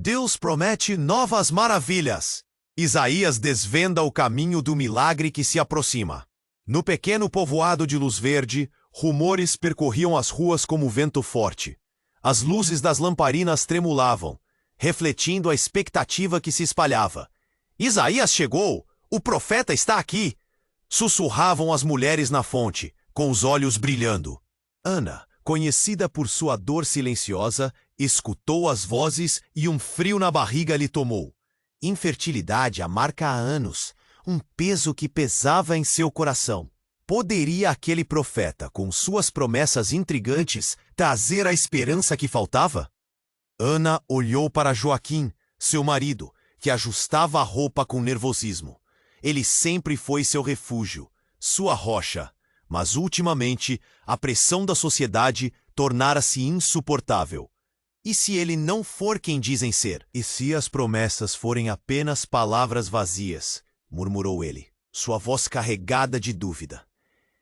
Deus promete novas maravilhas. Isaías desvenda o caminho do milagre que se aproxima. No pequeno povoado de Luz Verde, rumores percorriam as ruas como vento forte. As luzes das lamparinas tremulavam, refletindo a expectativa que se espalhava. Isaías chegou! O profeta está aqui! Sussurravam as mulheres na fonte, com os olhos brilhando. Ana, conhecida por sua dor silenciosa, escutou as vozes e um frio na barriga lhe tomou. Infertilidade a marca há anos, um peso que pesava em seu coração. Poderia aquele profeta, com suas promessas intrigantes, trazer a esperança que faltava? Ana olhou para Joaquim, seu marido, que ajustava a roupa com nervosismo. Ele sempre foi seu refúgio, sua rocha, mas ultimamente a pressão da sociedade tornara-se insuportável. E se ele não for quem dizem ser? E se as promessas forem apenas palavras vazias? Murmurou ele, sua voz carregada de dúvida.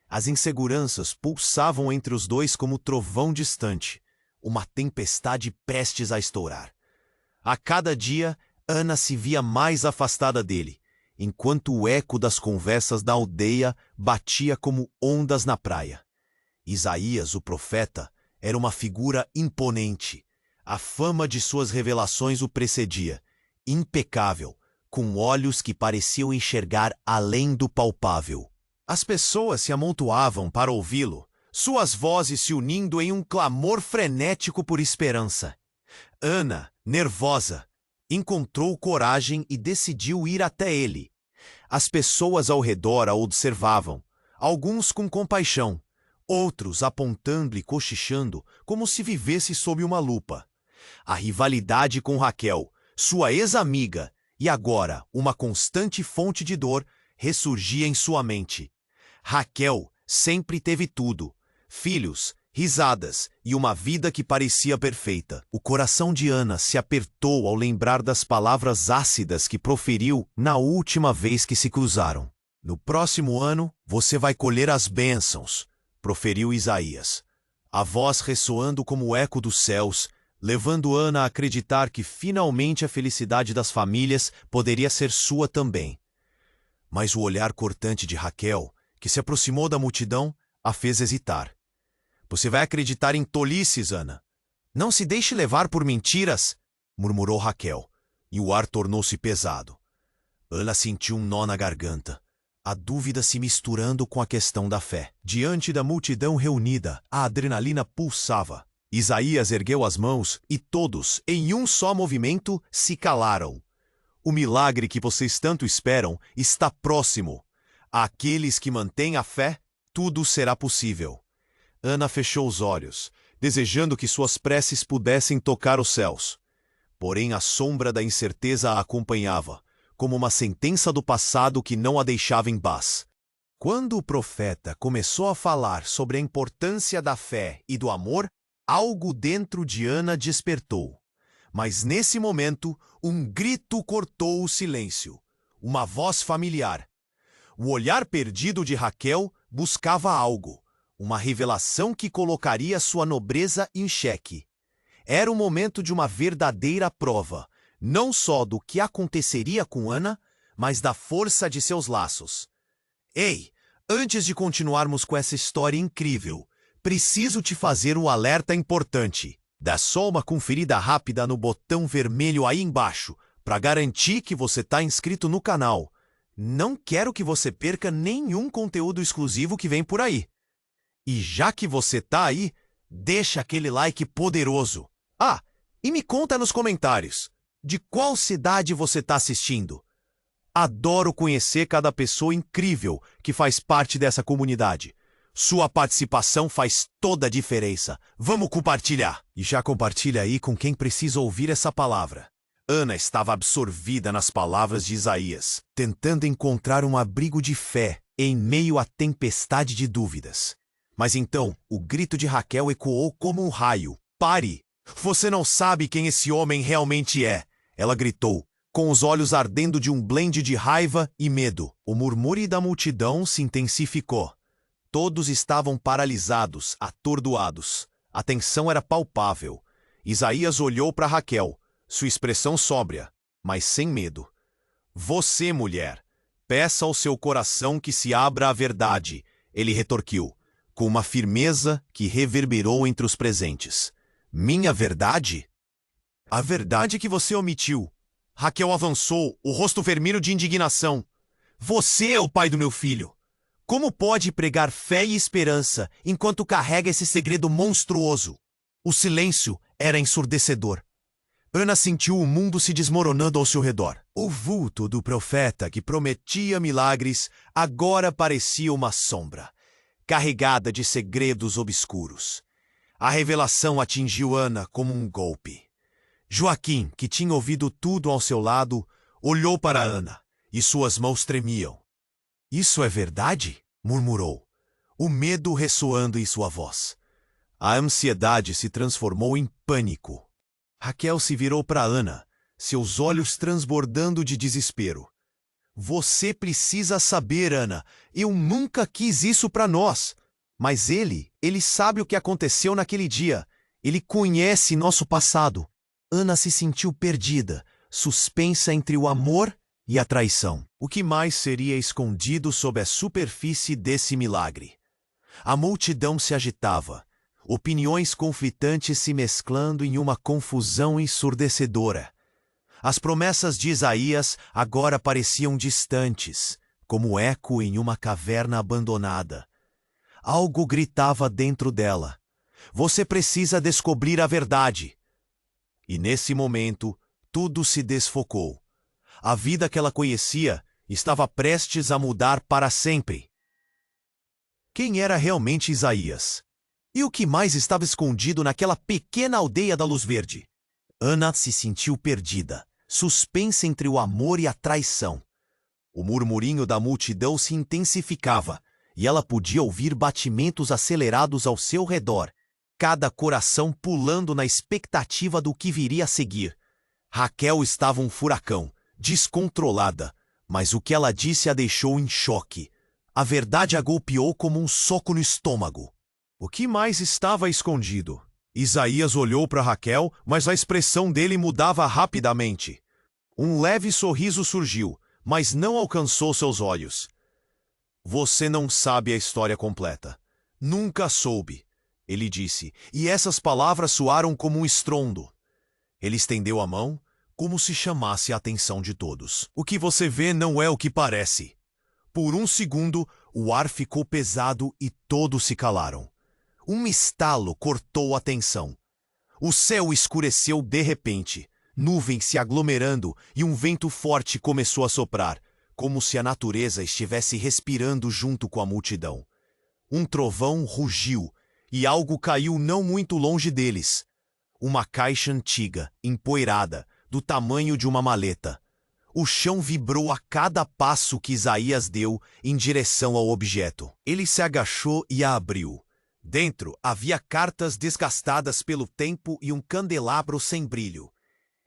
As inseguranças pulsavam entre os dois como trovão distante, uma tempestade prestes a estourar. A cada dia, Ana se via mais afastada dele, enquanto o eco das conversas da aldeia batia como ondas na praia. Isaías, o profeta, era uma figura imponente. A fama de suas revelações o precedia, impecável, com olhos que pareciam enxergar além do palpável. As pessoas se amontoavam para ouvi-lo, suas vozes se unindo em um clamor frenético por esperança. Ana, nervosa, encontrou coragem e decidiu ir até ele. As pessoas ao redor a observavam, alguns com compaixão, outros apontando e cochichando como se vivesse sob uma lupa. A rivalidade com Raquel, sua ex-amiga, e agora uma constante fonte de dor, ressurgia em sua mente. Raquel sempre teve tudo: filhos, risadas e uma vida que parecia perfeita. O coração de Ana se apertou ao lembrar das palavras ácidas que proferiu na última vez que se cruzaram. No próximo ano, você vai colher as bênçãos, proferiu Isaías. A voz ressoando como o eco dos céus, levando Ana a acreditar que finalmente a felicidade das famílias poderia ser sua também. Mas o olhar cortante de Raquel, que se aproximou da multidão, a fez hesitar. Você vai acreditar em tolices, Ana? Não se deixe levar por mentiras, murmurou Raquel, e o ar tornou-se pesado. Ana sentiu um nó na garganta, a dúvida se misturando com a questão da fé. Diante da multidão reunida, a adrenalina pulsava. Isaías ergueu as mãos e todos, em um só movimento, se calaram. O milagre que vocês tanto esperam está próximo. Àqueles que mantêm a fé, tudo será possível. Ana fechou os olhos, desejando que suas preces pudessem tocar os céus. Porém, a sombra da incerteza a acompanhava, como uma sentença do passado que não a deixava em paz. Quando o profeta começou a falar sobre a importância da fé e do amor, algo dentro de Ana despertou. Mas nesse momento, um grito cortou o silêncio. Uma voz familiar. O olhar perdido de Raquel buscava algo. Uma revelação que colocaria sua nobreza em xeque. Era o momento de uma verdadeira prova, não só do que aconteceria com Ana, mas da força de seus laços. Ei, antes de continuarmos com essa história incrível, preciso te fazer um alerta importante. Dá só uma conferida rápida no botão vermelho aí embaixo, para garantir que você está inscrito no canal. Não quero que você perca nenhum conteúdo exclusivo que vem por aí. E já que você tá aí, deixa aquele like poderoso. Ah, e me conta nos comentários, de qual cidade você tá assistindo? Adoro conhecer cada pessoa incrível que faz parte dessa comunidade. Sua participação faz toda a diferença. Vamos compartilhar! E já compartilha aí com quem precisa ouvir essa palavra. Ana estava absorvida nas palavras de Isaías, tentando encontrar um abrigo de fé em meio à tempestade de dúvidas. Mas então, o grito de Raquel ecoou como um raio. Pare! Você não sabe quem esse homem realmente é! Ela gritou, com os olhos ardendo de um blend de raiva e medo. O murmúrio da multidão se intensificou. Todos estavam paralisados, atordoados. A tensão era palpável. Isaías olhou para Raquel, sua expressão sóbria, mas sem medo. Você, mulher, peça ao seu coração que se abra à verdade, ele retorquiu, com uma firmeza que reverberou entre os presentes. Minha verdade? A verdade que você omitiu. Raquel avançou, o rosto vermelho de indignação. Você é o pai do meu filho. Como pode pregar fé e esperança enquanto carrega esse segredo monstruoso? O silêncio era ensurdecedor. Ana sentiu o mundo se desmoronando ao seu redor. O vulto do profeta que prometia milagres agora parecia uma sombra, carregada de segredos obscuros. A revelação atingiu Ana como um golpe. Joaquim, que tinha ouvido tudo ao seu lado, olhou para Ana, e suas mãos tremiam. Isso é verdade? Murmurou, o medo ressoando em sua voz. A ansiedade se transformou em pânico. Raquel se virou para Ana, seus olhos transbordando de desespero. Você precisa saber, Ana. Eu nunca quis isso para nós. Mas ele sabe o que aconteceu naquele dia. Ele conhece nosso passado. Ana se sentiu perdida, suspensa entre o amor e a traição. O que mais seria escondido sob a superfície desse milagre? A multidão se agitava, opiniões conflitantes se mesclando em uma confusão ensurdecedora. As promessas de Isaías agora pareciam distantes, como eco em uma caverna abandonada. Algo gritava dentro dela. Você precisa descobrir a verdade. E nesse momento, tudo se desfocou. A vida que ela conhecia estava prestes a mudar para sempre. Quem era realmente Isaías? E o que mais estava escondido naquela pequena aldeia da Luz Verde? Ana se sentiu perdida, suspensa entre o amor e a traição. O murmurinho da multidão se intensificava, e ela podia ouvir batimentos acelerados ao seu redor, cada coração pulando na expectativa do que viria a seguir. Raquel estava um furacão, descontrolada, mas o que ela disse a deixou em choque. A verdade a golpeou como um soco no estômago. O que mais estava escondido? Isaías olhou para Raquel, mas a expressão dele mudava rapidamente. Um leve sorriso surgiu, mas não alcançou seus olhos. Você não sabe a história completa. Nunca soube, ele disse, e essas palavras soaram como um estrondo. Ele estendeu a mão, como se chamasse a atenção de todos. O que você vê não é o que parece. Por um segundo, o ar ficou pesado e todos se calaram. Um estalo cortou a tensão. O céu escureceu de repente, nuvens se aglomerando e um vento forte começou a soprar, como se a natureza estivesse respirando junto com a multidão. Um trovão rugiu e algo caiu não muito longe deles. Uma caixa antiga, empoeirada, do tamanho de uma maleta. O chão vibrou a cada passo que Isaías deu em direção ao objeto. Ele se agachou e a abriu. Dentro havia cartas desgastadas pelo tempo e um candelabro sem brilho.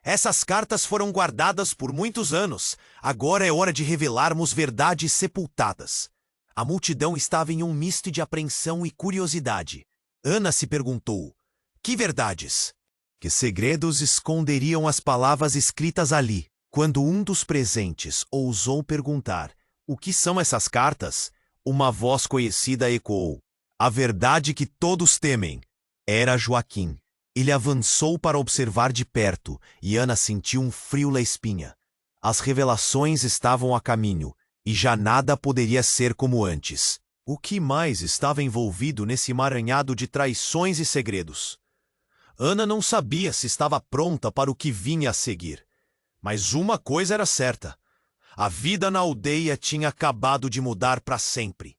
Essas cartas foram guardadas por muitos anos. Agora é hora de revelarmos verdades sepultadas. A multidão estava em um misto de apreensão e curiosidade. Ana se perguntou: que verdades? Que segredos esconderiam as palavras escritas ali? Quando um dos presentes ousou perguntar: o que são essas cartas? Uma voz conhecida ecoou: a verdade que todos temem. Era Joaquim. Ele avançou para observar de perto e Ana sentiu um frio na espinha. As revelações estavam a caminho e já nada poderia ser como antes. O que mais estava envolvido nesse emaranhado de traições e segredos? Ana não sabia se estava pronta para o que vinha a seguir. Mas uma coisa era certa: a vida na aldeia tinha acabado de mudar para sempre.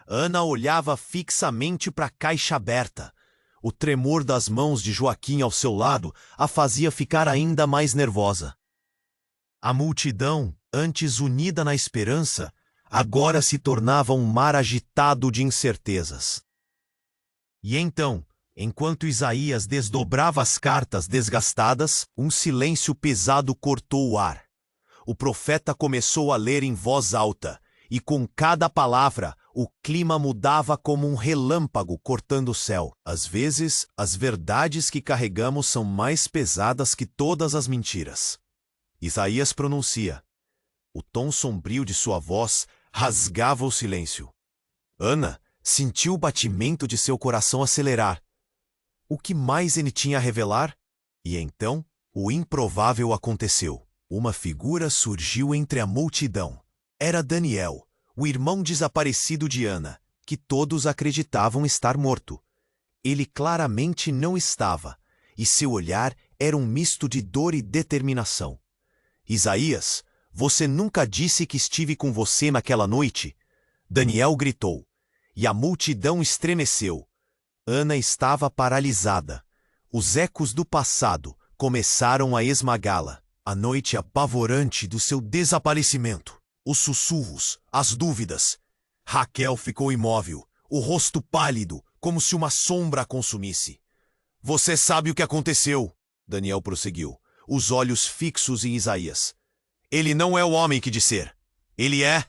Ana olhava fixamente para a caixa aberta. O tremor das mãos de Joaquim ao seu lado a fazia ficar ainda mais nervosa. A multidão, antes unida na esperança, agora se tornava um mar agitado de incertezas. E então, enquanto Isaías desdobrava as cartas desgastadas, um silêncio pesado cortou o ar. O profeta começou a ler em voz alta, e com cada palavra, O clima mudava como um relâmpago cortando o céu. Às vezes, as verdades que carregamos são mais pesadas que todas as mentiras. Isaías pronuncia. O tom sombrio de sua voz rasgava o silêncio. Ana sentiu o batimento de seu coração acelerar. O que mais ele tinha a revelar? E então, o improvável aconteceu. Uma figura surgiu entre a multidão. Era Daniel, o irmão desaparecido de Ana, que todos acreditavam estar morto. Ele claramente não estava, e seu olhar era um misto de dor e determinação. Isaías, você nunca disse que estive com você naquela noite? Daniel gritou, e a multidão estremeceu. Ana estava paralisada. Os ecos do passado começaram a esmagá-la. A noite apavorante do seu desaparecimento. Os sussurros, as dúvidas. Raquel ficou imóvel, o rosto pálido, como se uma sombra a consumisse. Você sabe o que aconteceu, Daniel prosseguiu, os olhos fixos em Isaías. Ele não é o homem que diz ser. Ele é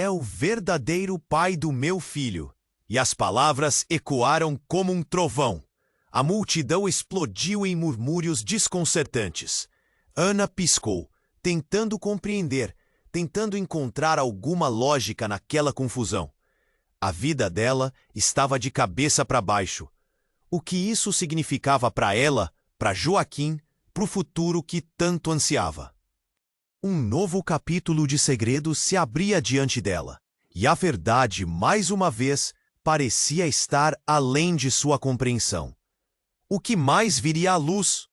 o verdadeiro pai do meu filho. E as palavras ecoaram como um trovão. A multidão explodiu em murmúrios desconcertantes. Ana piscou, tentando compreender, tentando encontrar alguma lógica naquela confusão. A vida dela estava de cabeça para baixo. O que isso significava para ela, para Joaquim, para o futuro que tanto ansiava? Um novo capítulo de segredos se abria diante dela, e a verdade, mais uma vez, parecia estar além de sua compreensão. O que mais viria à luz?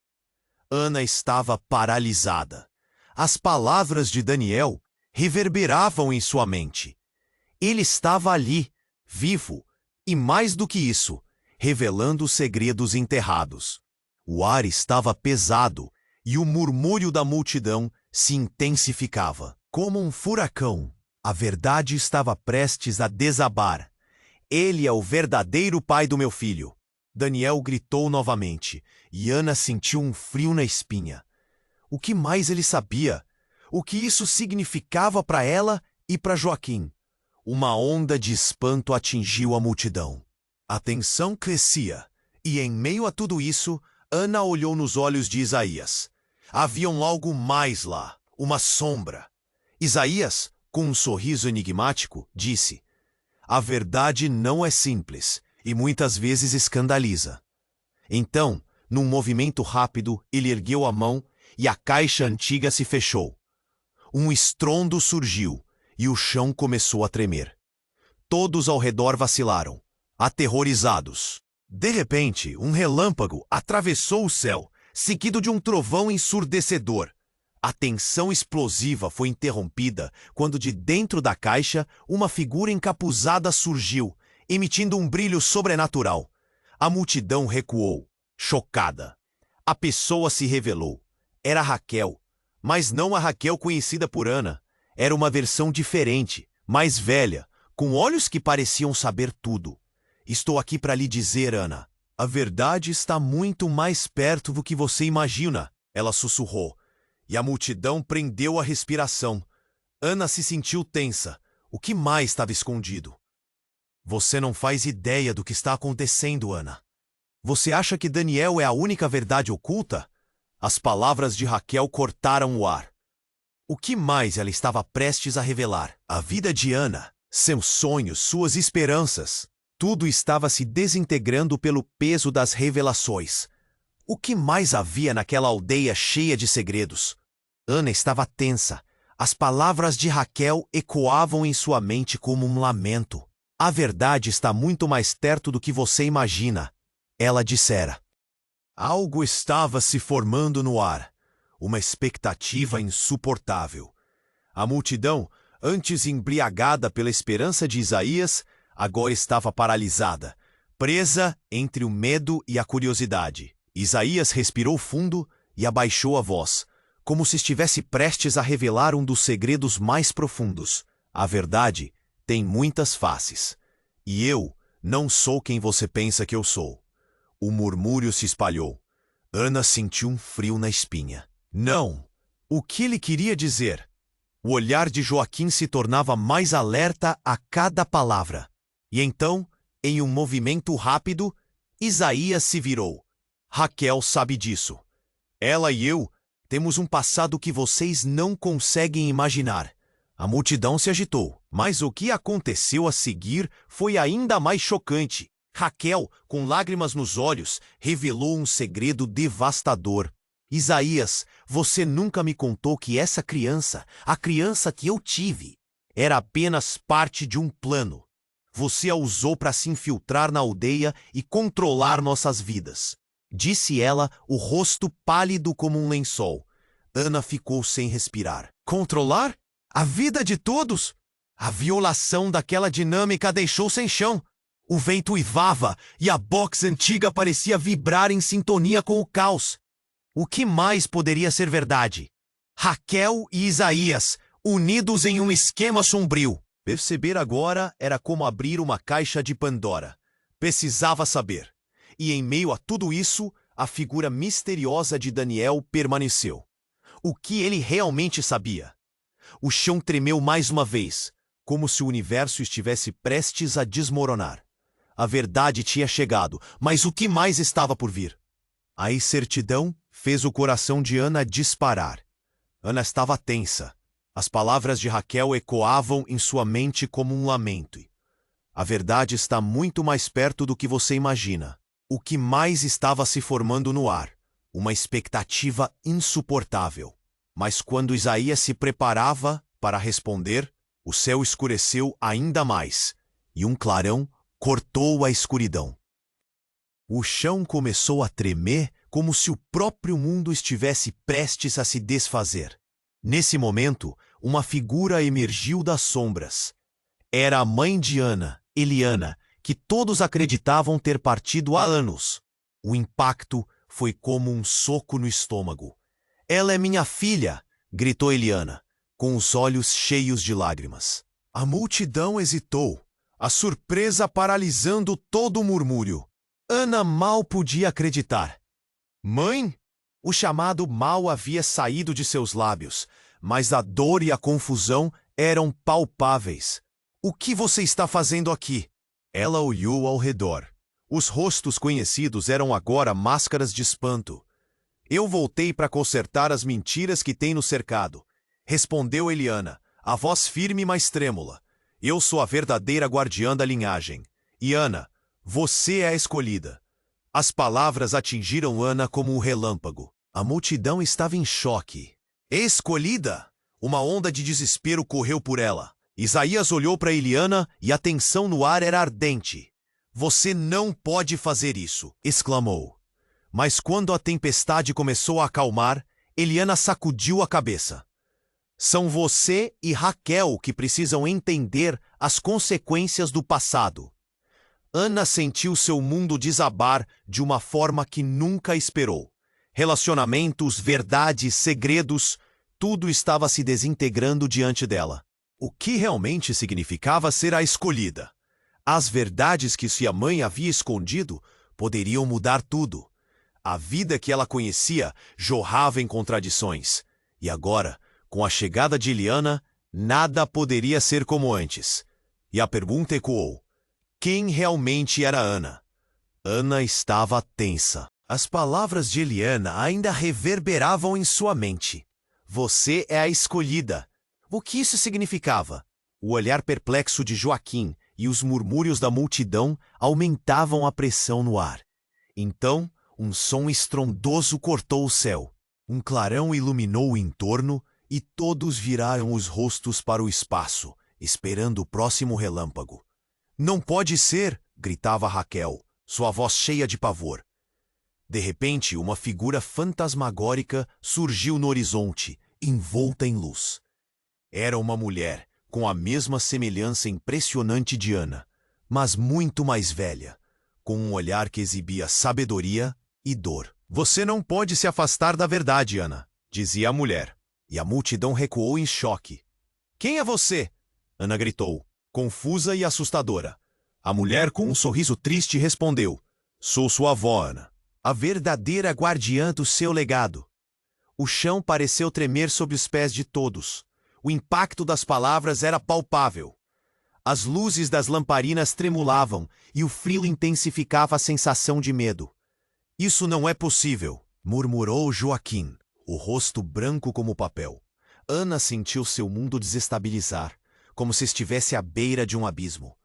Ana estava paralisada. As palavras de Daniel reverberavam em sua mente. Ele estava ali, vivo, e mais do que isso, revelando segredos enterrados. O ar estava pesado e o murmúrio da multidão se intensificava. Como um furacão, a verdade estava prestes a desabar. Ele é o verdadeiro pai do meu filho. Daniel gritou novamente, e Ana sentiu um frio na espinha. O que mais ele sabia? O que isso significava para ela e para Joaquim? Uma onda de espanto atingiu a multidão. A tensão crescia, e em meio a tudo isso, Ana olhou nos olhos de Isaías. Havia algo mais lá, uma sombra. Isaías, com um sorriso enigmático, disse: a verdade não é simples e muitas vezes escandaliza. Então, num movimento rápido, ele ergueu a mão e a caixa antiga se fechou. Um estrondo surgiu e o chão começou a tremer. Todos ao redor vacilaram, aterrorizados. De repente, um relâmpago atravessou o céu, seguido de um trovão ensurdecedor. A tensão explosiva foi interrompida quando de dentro da caixa uma figura encapuzada surgiu, emitindo um brilho sobrenatural. A multidão recuou, chocada. A pessoa se revelou. Era Raquel, mas não a Raquel conhecida por Ana. Era uma versão diferente, mais velha, com olhos que pareciam saber tudo. Estou aqui para lhe dizer, Ana, a verdade está muito mais perto do que você imagina, ela sussurrou. E a multidão prendeu a respiração. Ana se sentiu tensa. O que mais estava escondido? Você não faz ideia do que está acontecendo, Ana. Você acha que Daniel é a única verdade oculta? As palavras de Raquel cortaram o ar. O que mais ela estava prestes a revelar? A vida de Ana, seus sonhos, suas esperanças. Tudo estava se desintegrando pelo peso das revelações. O que mais havia naquela aldeia cheia de segredos? Ana estava tensa. As palavras de Raquel ecoavam em sua mente como um lamento. A verdade está muito mais perto do que você imagina, ela dissera. Algo estava se formando no ar, uma expectativa insuportável. A multidão, antes embriagada pela esperança de Isaías, agora estava paralisada, presa entre o medo e a curiosidade. Isaías respirou fundo e abaixou a voz, como se estivesse prestes a revelar um dos segredos mais profundos. A verdade tem muitas faces. E eu não sou quem você pensa que eu sou. O murmúrio se espalhou. Ana sentiu um frio na espinha. Não! O que ele queria dizer? O olhar de Joaquim se tornava mais alerta a cada palavra. E então, em um movimento rápido, Isaías se virou. Raquel sabe disso. Ela e eu temos um passado que vocês não conseguem imaginar. A multidão se agitou, mas o que aconteceu a seguir foi ainda mais chocante. Raquel, com lágrimas nos olhos, revelou um segredo devastador. Isaías, você nunca me contou que essa criança, a criança que eu tive, era apenas parte de um plano. Você a usou para se infiltrar na aldeia e controlar nossas vidas. Disse ela, o rosto pálido como um lençol. Ana ficou sem respirar. Controlar? A vida de todos? A violação daquela dinâmica a deixou sem chão. O vento uivava e a box antiga parecia vibrar em sintonia com o caos. O que mais poderia ser verdade? Raquel e Isaías, unidos em um esquema sombrio. Perceber agora era como abrir uma caixa de Pandora. Precisava saber. E em meio a tudo isso, a figura misteriosa de Daniel permaneceu. O que ele realmente sabia? O chão tremeu mais uma vez, como se o universo estivesse prestes a desmoronar. A verdade tinha chegado, mas o que mais estava por vir? A incertidão fez o coração de Ana disparar. Ana estava tensa. As palavras de Raquel ecoavam em sua mente como um lamento. A verdade está muito mais perto do que você imagina. O que mais estava se formando no ar? Uma expectativa insuportável. Mas quando Isaías se preparava para responder, o céu escureceu ainda mais, e um clarão cortou a escuridão. O chão começou a tremer como se o próprio mundo estivesse prestes a se desfazer. Nesse momento, uma figura emergiu das sombras. Era a mãe de Ana, Eliana, que todos acreditavam ter partido há anos. O impacto foi como um soco no estômago. Ela é minha filha, gritou Eliana, com os olhos cheios de lágrimas. A multidão hesitou, a surpresa paralisando todo o murmúrio. Ana mal podia acreditar. Mãe? O chamado mal havia saído de seus lábios, mas a dor e a confusão eram palpáveis. O que você está fazendo aqui? Ela olhou ao redor. Os rostos conhecidos eram agora máscaras de espanto. Eu voltei para consertar as mentiras que tem no cercado, respondeu Eliana, a voz firme mas trêmula. Eu sou a verdadeira guardiã da linhagem. E Ana, você é a escolhida. As palavras atingiram Ana como um relâmpago. A multidão estava em choque. Escolhida? Uma onda de desespero correu por ela. Isaías olhou para Eliana e a tensão no ar era ardente. Você não pode fazer isso, exclamou. Mas quando a tempestade começou a acalmar, Eliana sacudiu a cabeça. São você e Raquel que precisam entender as consequências do passado. Ana sentiu seu mundo desabar de uma forma que nunca esperou. Relacionamentos, verdades, segredos, tudo estava se desintegrando diante dela. O que realmente significava ser a escolhida? As verdades que sua mãe havia escondido poderiam mudar tudo. A vida que ela conhecia jorrava em contradições. E agora, com a chegada de Eliana, nada poderia ser como antes. E a pergunta ecoou. Quem realmente era Ana? Ana estava tensa. As palavras de Eliana ainda reverberavam em sua mente. Você é a escolhida. O que isso significava? O olhar perplexo de Joaquim e os murmúrios da multidão aumentavam a pressão no ar. Então, um som estrondoso cortou o céu. Um clarão iluminou o entorno e todos viraram os rostos para o espaço, esperando o próximo relâmpago. Não pode ser, gritava Raquel, sua voz cheia de pavor. De repente, uma figura fantasmagórica surgiu no horizonte, envolta em luz. Era uma mulher, com a mesma semelhança impressionante de Ana, mas muito mais velha, com um olhar que exibia sabedoria e dor. Você não pode se afastar da verdade, Ana, dizia a mulher, e a multidão recuou em choque. Quem é você? Ana gritou, confusa e assustadora. A mulher, com um sorriso triste, respondeu, sou sua avó, Ana, a verdadeira guardiã do seu legado. O chão pareceu tremer sob os pés de todos. O impacto das palavras era palpável. As luzes das lamparinas tremulavam e o frio intensificava a sensação de medo. Isso não é possível, murmurou Joaquim, o rosto branco como papel. Ana sentiu seu mundo desestabilizar, como se estivesse à beira de um abismo.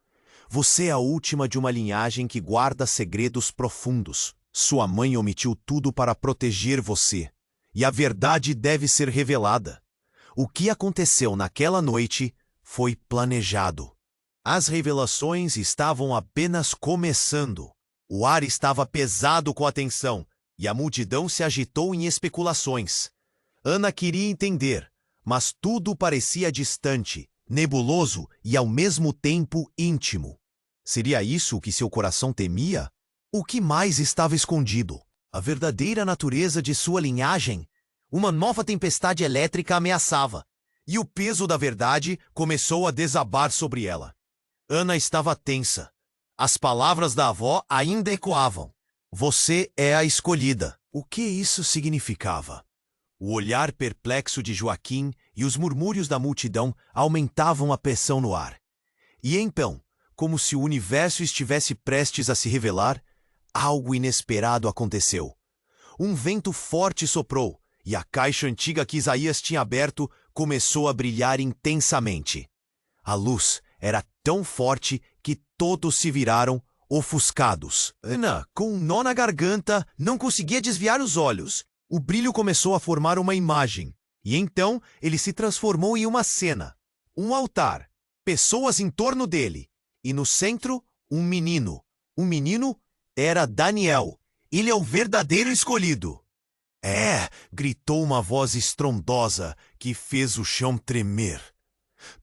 Você é a última de uma linhagem que guarda segredos profundos. Sua mãe omitiu tudo para proteger você. E a verdade deve ser revelada. O que aconteceu naquela noite foi planejado. As revelações estavam apenas começando. O ar estava pesado com a tensão, e a multidão se agitou em especulações. Ana queria entender, mas tudo parecia distante, nebuloso e ao mesmo tempo íntimo. Seria isso o que seu coração temia? O que mais estava escondido? A verdadeira natureza de sua linhagem? Uma nova tempestade elétrica ameaçava, e o peso da verdade começou a desabar sobre ela. Ana estava tensa. As palavras da avó ainda ecoavam. Você é a escolhida. O que isso significava? O olhar perplexo de Joaquim e os murmúrios da multidão aumentavam a pressão no ar. E então, como se o universo estivesse prestes a se revelar, algo inesperado aconteceu. Um vento forte soprou, e a caixa antiga que Isaías tinha aberto começou a brilhar intensamente. A luz era tão forte que todos se viraram ofuscados. Ana, com um nó na garganta, não conseguia desviar os olhos. O brilho começou a formar uma imagem, e então ele se transformou em uma cena. Um altar, pessoas em torno dele, e no centro, um menino. O menino era Daniel. Ele é o verdadeiro escolhido. É, gritou uma voz estrondosa que fez o chão tremer.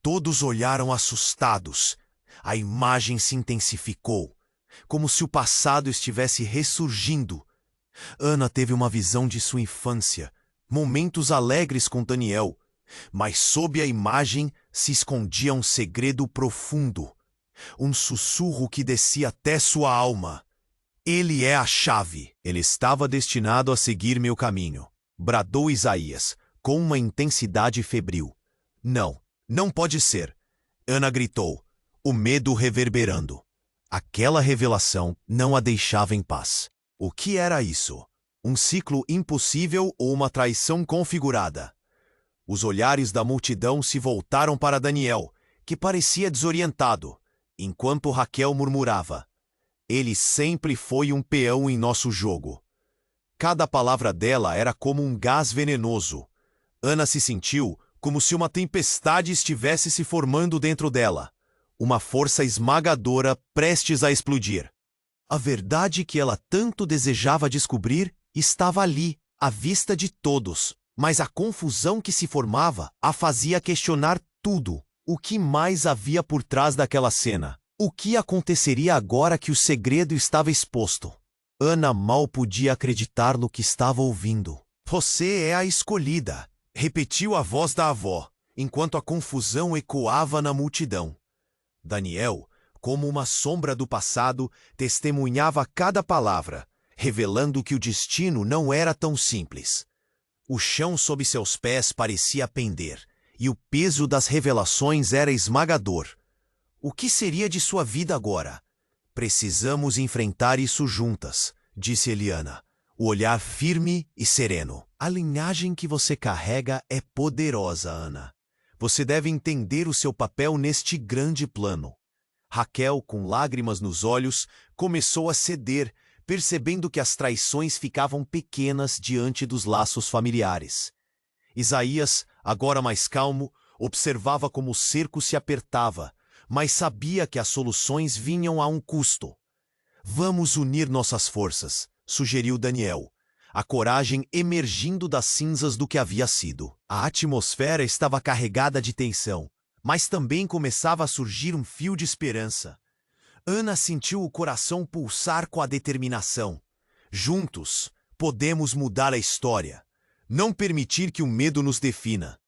Todos olharam assustados. A imagem se intensificou, como se o passado estivesse ressurgindo. Ana teve uma visão de sua infância, momentos alegres com Daniel, mas sob a imagem se escondia um segredo profundo, um sussurro que descia até sua alma. Ele é a chave. Ele estava destinado a seguir meu caminho, bradou Isaías, com uma intensidade febril. Não, não pode ser. Ana gritou, o medo reverberando. Aquela revelação não a deixava em paz. O que era isso? Um ciclo impossível ou uma traição configurada? Os olhares da multidão se voltaram para Daniel, que parecia desorientado, enquanto Raquel murmurava. Ele sempre foi um peão em nosso jogo. Cada palavra dela era como um gás venenoso. Ana se sentiu como se uma tempestade estivesse se formando dentro dela. Uma força esmagadora prestes a explodir. A verdade que ela tanto desejava descobrir estava ali, à vista de todos. Mas a confusão que se formava a fazia questionar tudo. O que mais havia por trás daquela cena? O que aconteceria agora que o segredo estava exposto? Ana mal podia acreditar no que estava ouvindo. Você é a escolhida, repetiu a voz da avó, enquanto a confusão ecoava na multidão. Daniel, como uma sombra do passado, testemunhava cada palavra, revelando que o destino não era tão simples. O chão sob seus pés parecia pender, e o peso das revelações era esmagador. O que seria de sua vida agora? Precisamos enfrentar isso juntas, disse Eliana, o olhar firme e sereno. A linhagem que você carrega é poderosa, Ana. Você deve entender o seu papel neste grande plano. Raquel, com lágrimas nos olhos, começou a ceder, percebendo que as traições ficavam pequenas diante dos laços familiares. Isaías, agora mais calmo, observava como o cerco se apertava, mas sabia que as soluções vinham a um custo. Vamos unir nossas forças, sugeriu Daniel, a coragem emergindo das cinzas do que havia sido. A atmosfera estava carregada de tensão, mas também começava a surgir um fio de esperança. Ana sentiu o coração pulsar com a determinação. Juntos, podemos mudar a história. Não permitir que o medo nos defina.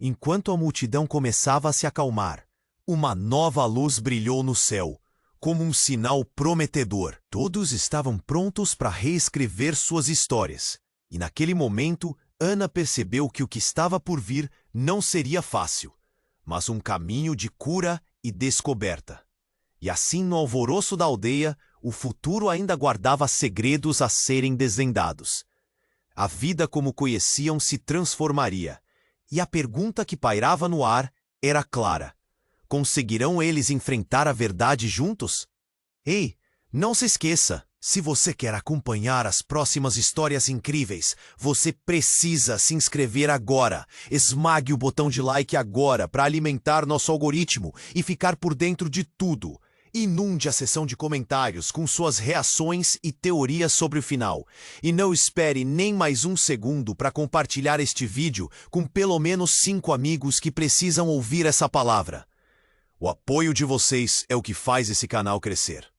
Enquanto a multidão começava a se acalmar, uma nova luz brilhou no céu, como um sinal prometedor. Todos estavam prontos para reescrever suas histórias. E naquele momento, Ana percebeu que o que estava por vir não seria fácil, mas um caminho de cura e descoberta. E assim, no alvoroço da aldeia, o futuro ainda guardava segredos a serem desvendados. A vida como conheciam se transformaria, e a pergunta que pairava no ar era clara: conseguirão eles enfrentar a verdade juntos? Ei, não se esqueça! Se você quer acompanhar as próximas histórias incríveis, você precisa se inscrever agora. Esmague o botão de like agora para alimentar nosso algoritmo e ficar por dentro de tudo. Inunde a seção de comentários com suas reações e teorias sobre o final. E não espere nem mais um segundo para compartilhar este vídeo com pelo menos 5 amigos que precisam ouvir essa palavra. O apoio de vocês é o que faz esse canal crescer.